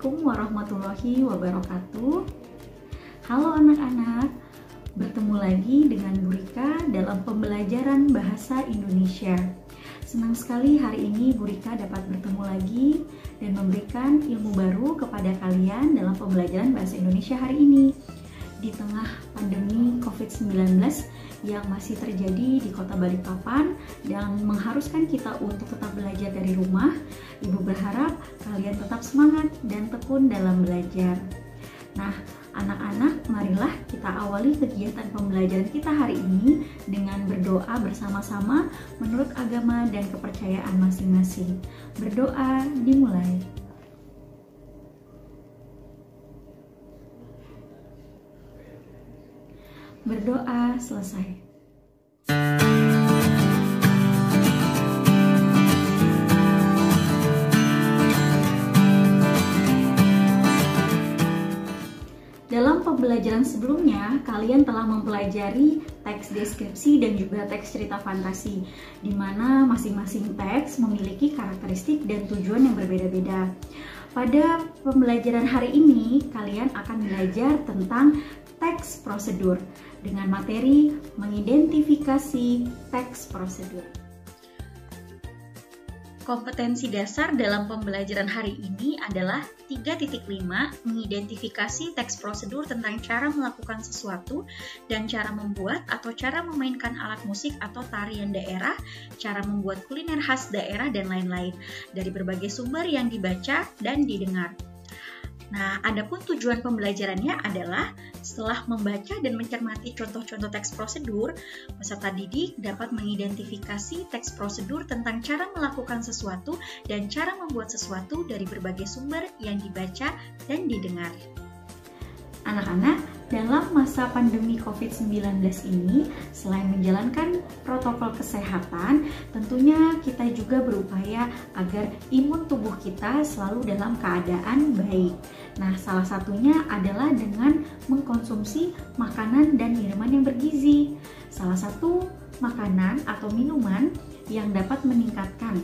Assalamualaikum warahmatullahi wabarakatuh. Halo anak-anak, bertemu lagi dengan Bu Rika dalam pembelajaran bahasa Indonesia. Senang sekali hari ini Bu Rika dapat bertemu lagi dan memberikan ilmu baru kepada kalian dalam pembelajaran bahasa Indonesia hari ini. Di tengah pandemi COVID-19 yang masih terjadi di Kota Balikpapan dan mengharuskan kita untuk tetap belajar dari rumah, Ibu berharap kalian tetap semangat dan tekun dalam belajar. Nah, anak-anak, marilah kita awali kegiatan pembelajaran kita hari ini dengan berdoa bersama-sama menurut agama dan kepercayaan masing-masing. Berdoa dimulai. Berdoa selesai. Dalam pembelajaran sebelumnya, kalian telah mempelajari teks deskripsi dan juga teks cerita fantasi, di mana masing-masing teks memiliki karakteristik dan tujuan yang berbeda-beda. Pada pembelajaran hari ini, kalian akan belajar tentang teks prosedur dengan materi mengidentifikasi teks prosedur. Kompetensi dasar dalam pembelajaran hari ini adalah 3.5 mengidentifikasi teks prosedur tentang cara melakukan sesuatu dan cara membuat atau cara memainkan alat musik atau tarian daerah, cara membuat kuliner khas daerah dan lain-lain dari berbagai sumber yang dibaca dan didengar. Nah, adapun tujuan pembelajarannya adalah setelah membaca dan mencermati contoh-contoh teks prosedur, peserta didik dapat mengidentifikasi teks prosedur tentang cara melakukan sesuatu dan cara membuat sesuatu dari berbagai sumber yang dibaca dan didengar. Anak-anak, dalam masa pandemi COVID-19 ini, selain menjalankan protokol kesehatan, tentunya kita juga berupaya agar imun tubuh kita selalu dalam keadaan baik. Nah, salah satunya adalah dengan mengkonsumsi makanan dan minuman yang bergizi. Salah satu makanan atau minuman yang dapat meningkatkan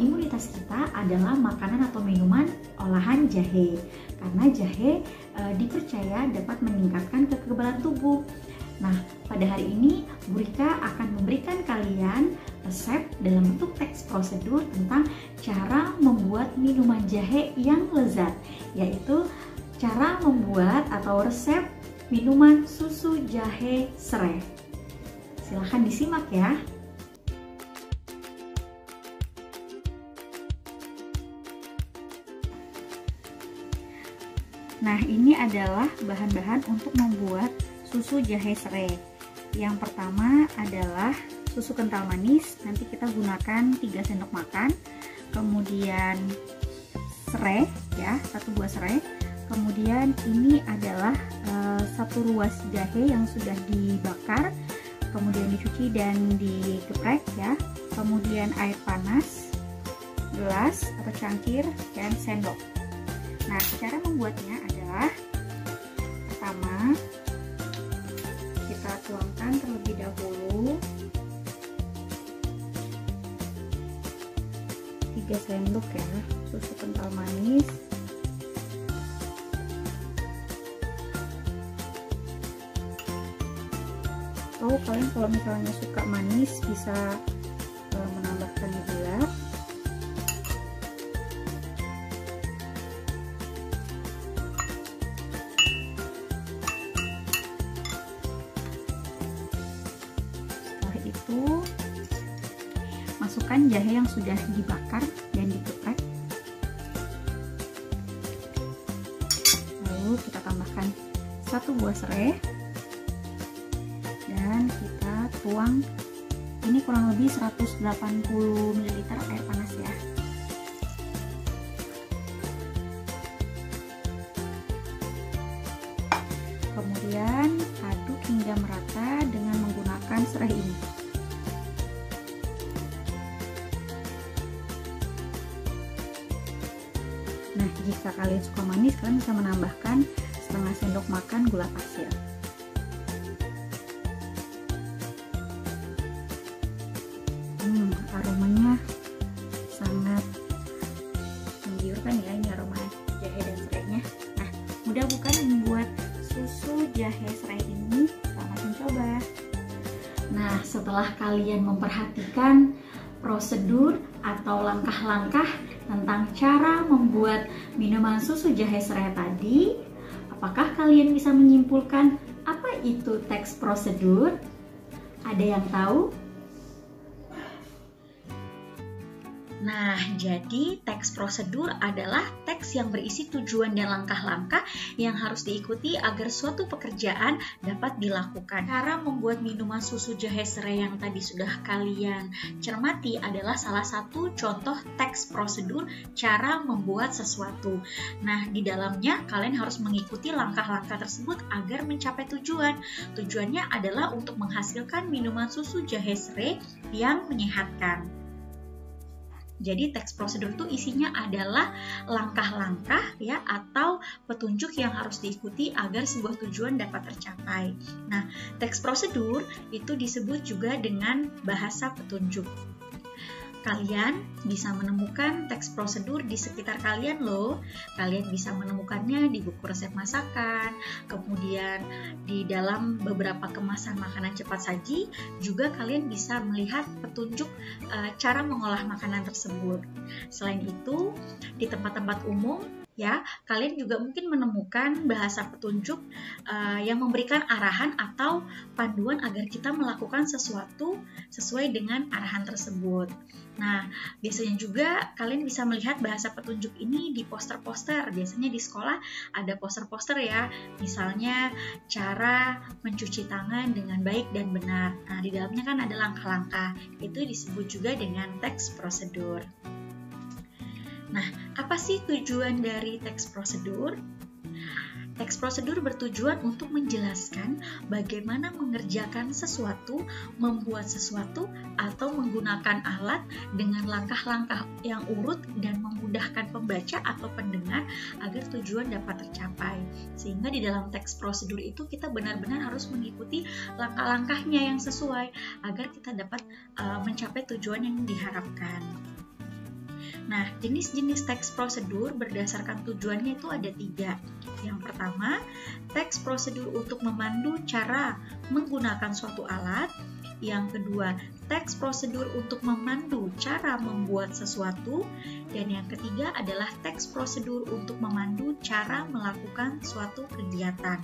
imunitas kita adalah makanan atau minuman olahan jahe, karena jahe dipercaya dapat meningkatkan kekebalan tubuh. Nah, pada hari ini Bu Rika akan memberikan kalian resep dalam bentuk teks prosedur tentang cara membuat minuman jahe yang lezat, yaitu cara membuat atau resep minuman susu jahe serai. Silahkan disimak ya. Nah, ini adalah bahan-bahan untuk membuat susu jahe serai. Yang pertama adalah susu kental manis, nanti kita gunakan 3 sendok makan. Kemudian serai ya, 1 buah serai. Kemudian ini adalah 1 ruas jahe yang sudah dibakar, kemudian dicuci dan digeprek ya. Kemudian air panas, gelas atau cangkir, dan sendok. Nah, cara membuatnya adalah pertama kita tuangkan terlebih dahulu 3 sendok ya susu kental manis. Atau kalian kalau misalnya suka manis bisa menambahkan gula. Itu masukkan jahe yang sudah dibakar dan digeprek, lalu kita tambahkan 1 buah serai dan kita tuang, ini kurang lebih 180 ml air panas ya. Kemudian aduk hingga merata dengan menggunakan serai ini. Nah, jika kalian suka manis, kalian bisa menambahkan setengah sendok makan gula pasir. Aromanya sangat menggiurkan ya, ini aroma jahe dan hari ini. Selamat mencoba. Nah, setelah kalian memperhatikan prosedur atau langkah-langkah tentang cara membuat minuman susu jahe serai tadi, apakah kalian bisa menyimpulkan apa itu teks prosedur? Ada yang tahu? Nah, jadi teks prosedur adalah teks yang berisi tujuan dan langkah-langkah yang harus diikuti agar suatu pekerjaan dapat dilakukan. Cara membuat minuman susu jahe serai yang tadi sudah kalian cermati adalah salah satu contoh teks prosedur cara membuat sesuatu. Nah, di dalamnya kalian harus mengikuti langkah-langkah tersebut agar mencapai tujuan. Tujuannya adalah untuk menghasilkan minuman susu jahe serai yang menyehatkan. Jadi teks prosedur itu isinya adalah langkah-langkah ya atau petunjuk yang harus diikuti agar sebuah tujuan dapat tercapai. Nah, teks prosedur itu disebut juga dengan bahasa petunjuk. Kalian bisa menemukan teks prosedur di sekitar kalian loh. Kalian bisa menemukannya di buku resep masakan, kemudian di dalam beberapa kemasan makanan cepat saji, juga kalian bisa melihat petunjuk cara mengolah makanan tersebut. Selain itu, di tempat-tempat umum ya, kalian juga mungkin menemukan bahasa petunjuk yang memberikan arahan atau panduan agar kita melakukan sesuatu sesuai dengan arahan tersebut. Nah, biasanya juga kalian bisa melihat bahasa petunjuk ini di poster-poster. Biasanya di sekolah ada poster-poster ya, misalnya cara mencuci tangan dengan baik dan benar. Nah, di dalamnya kan ada langkah-langkah, itu disebut juga dengan teks prosedur. Nah, apa sih tujuan dari teks prosedur? Teks prosedur bertujuan untuk menjelaskan bagaimana mengerjakan sesuatu, membuat sesuatu, atau menggunakan alat dengan langkah-langkah yang urut dan memudahkan pembaca atau pendengar agar tujuan dapat tercapai. Sehingga di dalam teks prosedur itu kita benar-benar harus mengikuti langkah-langkahnya yang sesuai agar kita dapat mencapai tujuan yang diharapkan. Nah, jenis-jenis teks prosedur berdasarkan tujuannya itu ada 3. Yang pertama, teks prosedur untuk memandu cara menggunakan suatu alat. Yang kedua, teks prosedur untuk memandu cara membuat sesuatu. Dan yang ketiga adalah teks prosedur untuk memandu cara melakukan suatu kegiatan.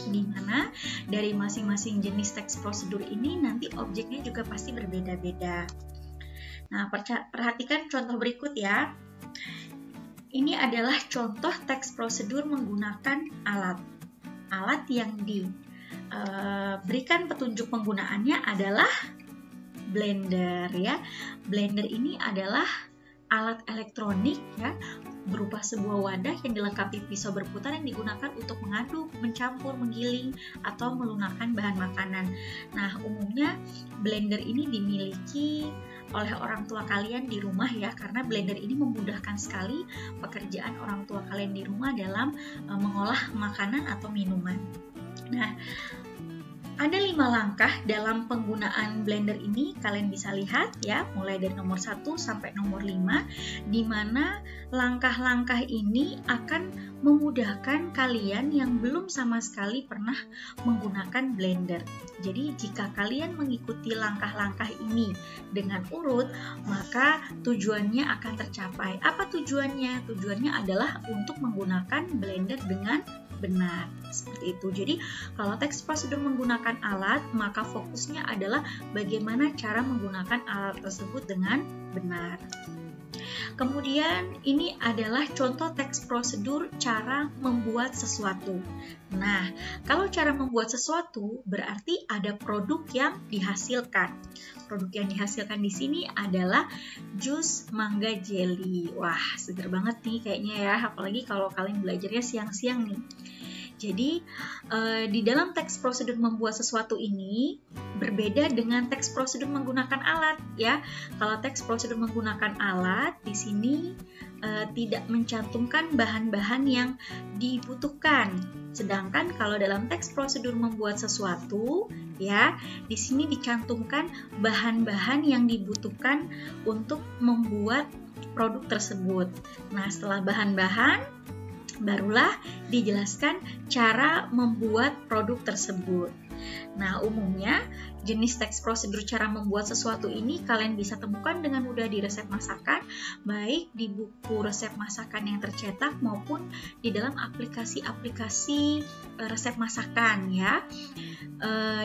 Di mana dari masing-masing jenis teks prosedur ini nanti objeknya juga pasti berbeda-beda. Nah, perhatikan contoh berikut ya. Ini adalah contoh teks prosedur menggunakan alat. Alat yang diberikan petunjuk penggunaannya adalah blender ya. Blender ini adalah alat elektronik ya, berupa sebuah wadah yang dilengkapi pisau berputar yang digunakan untuk mengaduk, mencampur, menggiling, atau melunakkan bahan makanan. Nah, umumnya blender ini dimiliki oleh orang tua kalian di rumah ya, karena blender ini memudahkan sekali pekerjaan orang tua kalian di rumah dalam mengolah makanan atau minuman. Nah, ada 5 langkah dalam penggunaan blender ini, kalian bisa lihat ya, mulai dari nomor 1 sampai nomor 5, di mana langkah-langkah ini akan memudahkan kalian yang belum sama sekali pernah menggunakan blender. Jadi jika kalian mengikuti langkah-langkah ini dengan urut, maka tujuannya akan tercapai. Apa tujuannya? Tujuannya adalah untuk menggunakan blender dengan benar, seperti itu. Jadi kalau teks prosedur menggunakan alat, maka fokusnya adalah bagaimana cara menggunakan alat tersebut dengan benar. Kemudian ini adalah contoh teks prosedur cara membuat sesuatu. Nah, kalau cara membuat sesuatu berarti ada produk yang dihasilkan. Produk yang dihasilkan di sini adalah jus mangga jelly. Wah, seger banget nih kayaknya ya, apalagi kalau kalian belajarnya siang-siang nih. Jadi di dalam teks prosedur membuat sesuatu ini berbeda dengan teks prosedur menggunakan alat ya. Kalau teks prosedur menggunakan alat di sini tidak mencantumkan bahan-bahan yang dibutuhkan. Sedangkan kalau dalam teks prosedur membuat sesuatu ya, di sini dicantumkan bahan-bahan yang dibutuhkan untuk membuat produk tersebut. Nah, setelah bahan-bahan barulah dijelaskan cara membuat produk tersebut. Nah, umumnya jenis teks prosedur cara membuat sesuatu ini kalian bisa temukan dengan mudah di resep masakan, baik di buku resep masakan yang tercetak maupun di dalam aplikasi-aplikasi resep masakan ya.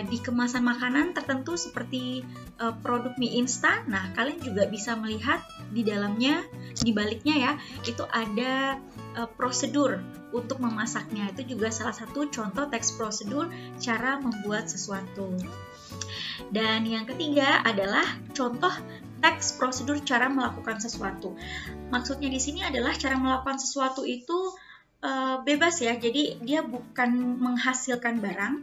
Di kemasan makanan tertentu seperti produk mie instan, nah kalian juga bisa melihat di dalamnya, di baliknya ya, itu ada prosedur untuk memasaknya. Itu juga salah satu contoh teks prosedur cara membuat sesuatu. Dan yang ketiga adalah contoh teks prosedur cara melakukan sesuatu. Maksudnya di sini adalah cara melakukan sesuatu itu bebas ya. Jadi dia bukan menghasilkan barang,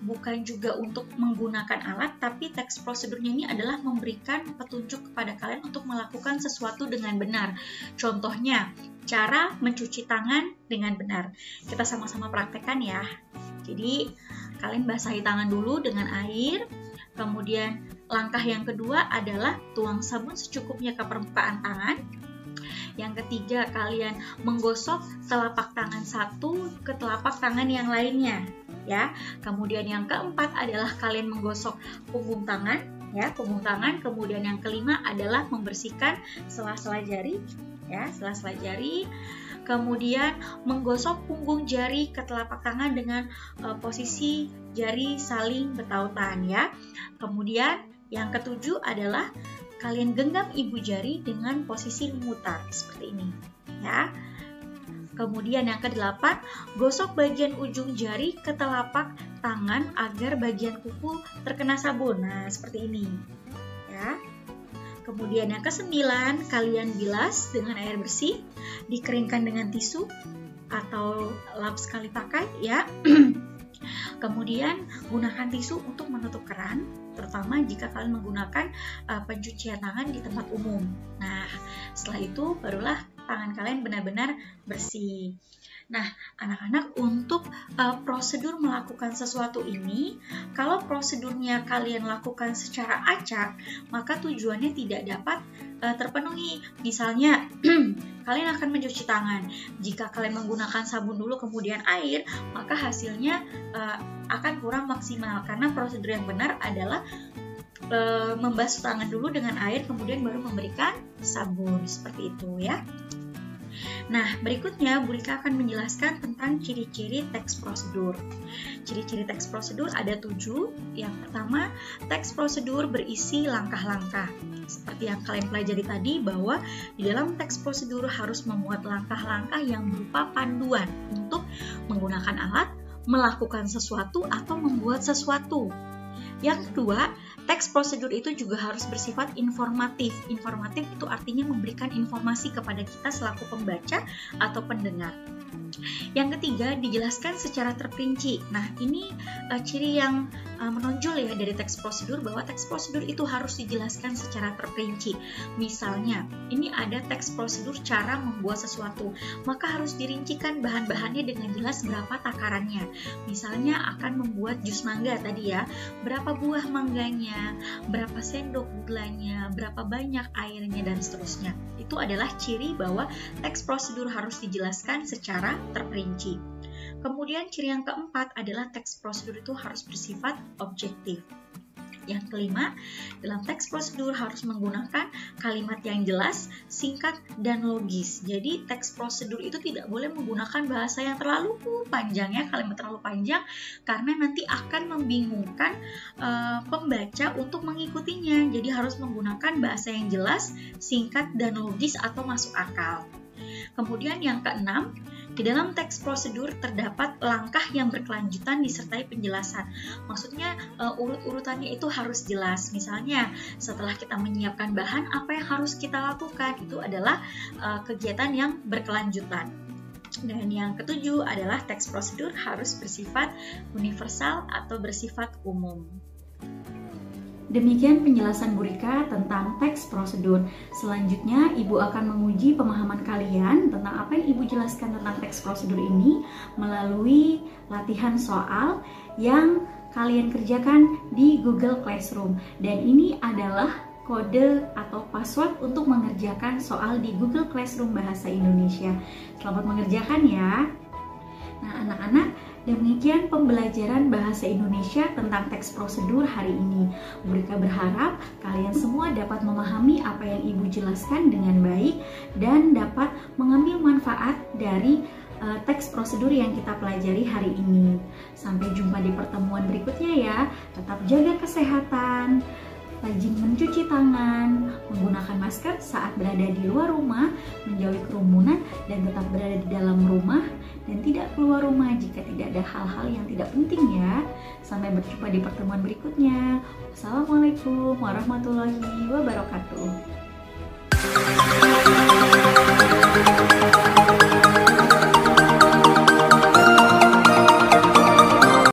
bukan juga untuk menggunakan alat, tapi teks prosedurnya ini adalah memberikan petunjuk kepada kalian untuk melakukan sesuatu dengan benar. Contohnya, cara mencuci tangan dengan benar. Kita sama-sama praktekkan ya. Jadi, kalian basahi tangan dulu dengan air. Kemudian, langkah yang kedua adalah tuang sabun secukupnya ke permukaan tangan. Yang ketiga, kalian menggosok telapak tangan satu ke telapak tangan yang lainnya. Ya, kemudian yang keempat adalah kalian menggosok punggung tangan, ya, punggung tangan. Kemudian yang kelima adalah membersihkan sela-sela jari, ya, sela-sela jari. Kemudian menggosok punggung jari ke telapak tangan dengan posisi jari saling bertautan, ya. Kemudian yang ketujuh adalah kalian genggam ibu jari dengan posisi memutar seperti ini, ya. Kemudian yang kedelapan, gosok bagian ujung jari ke telapak tangan agar bagian kuku terkena sabun. Nah, seperti ini. Ya. Kemudian yang kesembilan, kalian bilas dengan air bersih, dikeringkan dengan tisu atau lap sekali pakai, ya. Kemudian gunakan tisu untuk menutup keran, terutama jika kalian menggunakan pencucian tangan di tempat umum. Nah, setelah itu barulah tangan kalian benar-benar bersih. Nah, anak-anak, untuk prosedur melakukan sesuatu ini, kalau prosedurnya kalian lakukan secara acak, maka tujuannya tidak dapat terpenuhi. Misalnya, kalian akan mencuci tangan. Jika kalian menggunakan sabun dulu kemudian air, maka hasilnya akan kurang maksimal, karena prosedur yang benar adalah membasuh tangan dulu dengan air, kemudian baru memberikan sabun, seperti itu ya. Nah, berikutnya Bu Rika akan menjelaskan tentang ciri-ciri teks prosedur. Ciri-ciri teks prosedur ada 7. Yang pertama, teks prosedur berisi langkah-langkah. Seperti yang kalian pelajari tadi, bahwa di dalam teks prosedur harus memuat langkah-langkah yang berupa panduan untuk menggunakan alat, melakukan sesuatu, atau membuat sesuatu. Yang kedua, teks prosedur itu juga harus bersifat informatif. Informatif itu artinya memberikan informasi kepada kita selaku pembaca atau pendengar. Yang ketiga, dijelaskan secara terperinci. Nah, ini ciri yang menonjol ya dari teks prosedur, bahwa teks prosedur itu harus dijelaskan secara terperinci. Misalnya, ini ada teks prosedur cara membuat sesuatu, maka harus dirincikan bahan-bahannya dengan jelas berapa takarannya. Misalnya akan membuat jus mangga tadi ya, berapa buah mangganya, berapa sendok gulanya, berapa banyak airnya, dan seterusnya. Itu adalah ciri bahwa teks prosedur harus dijelaskan secara terperinci. Kemudian ciri yang keempat adalah teks prosedur itu harus bersifat objektif. Yang kelima, dalam teks prosedur harus menggunakan kalimat yang jelas, singkat, dan logis. Jadi teks prosedur itu tidak boleh menggunakan bahasa yang terlalu panjang ya, kalimat terlalu panjang, karena nanti akan membingungkan pembaca untuk mengikutinya. Jadi harus menggunakan bahasa yang jelas, singkat, dan logis atau masuk akal. Kemudian yang keenam, di dalam teks prosedur terdapat langkah yang berkelanjutan disertai penjelasan. Maksudnya urut-urutannya itu harus jelas. Misalnya setelah kita menyiapkan bahan, apa yang harus kita lakukan? Itu adalah kegiatan yang berkelanjutan. Dan yang ketujuh adalah teks prosedur harus bersifat universal atau bersifat umum. Demikian penjelasan Bu Rika tentang teks prosedur. Selanjutnya, Ibu akan menguji pemahaman kalian tentang apa yang Ibu jelaskan tentang teks prosedur ini melalui latihan soal yang kalian kerjakan di Google Classroom. Dan ini adalah kode atau password untuk mengerjakan soal di Google Classroom Bahasa Indonesia. Selamat mengerjakan ya. Nah anak-anak, demikian pembelajaran Bahasa Indonesia tentang teks prosedur hari ini. Bu Rika berharap kalian semua dapat memahami apa yang Ibu jelaskan dengan baik dan dapat mengambil manfaat dari teks prosedur yang kita pelajari hari ini. Sampai jumpa di pertemuan berikutnya ya. Tetap jaga kesehatan, rajin mencuci tangan, menggunakan masker saat berada di luar rumah, menjauhi kerumunan, dan tetap berada di dalam rumah dan tidak keluar rumah jika tidak ada hal-hal yang tidak penting ya. Sampai berjumpa di pertemuan berikutnya. Wassalamualaikum warahmatullahi wabarakatuh.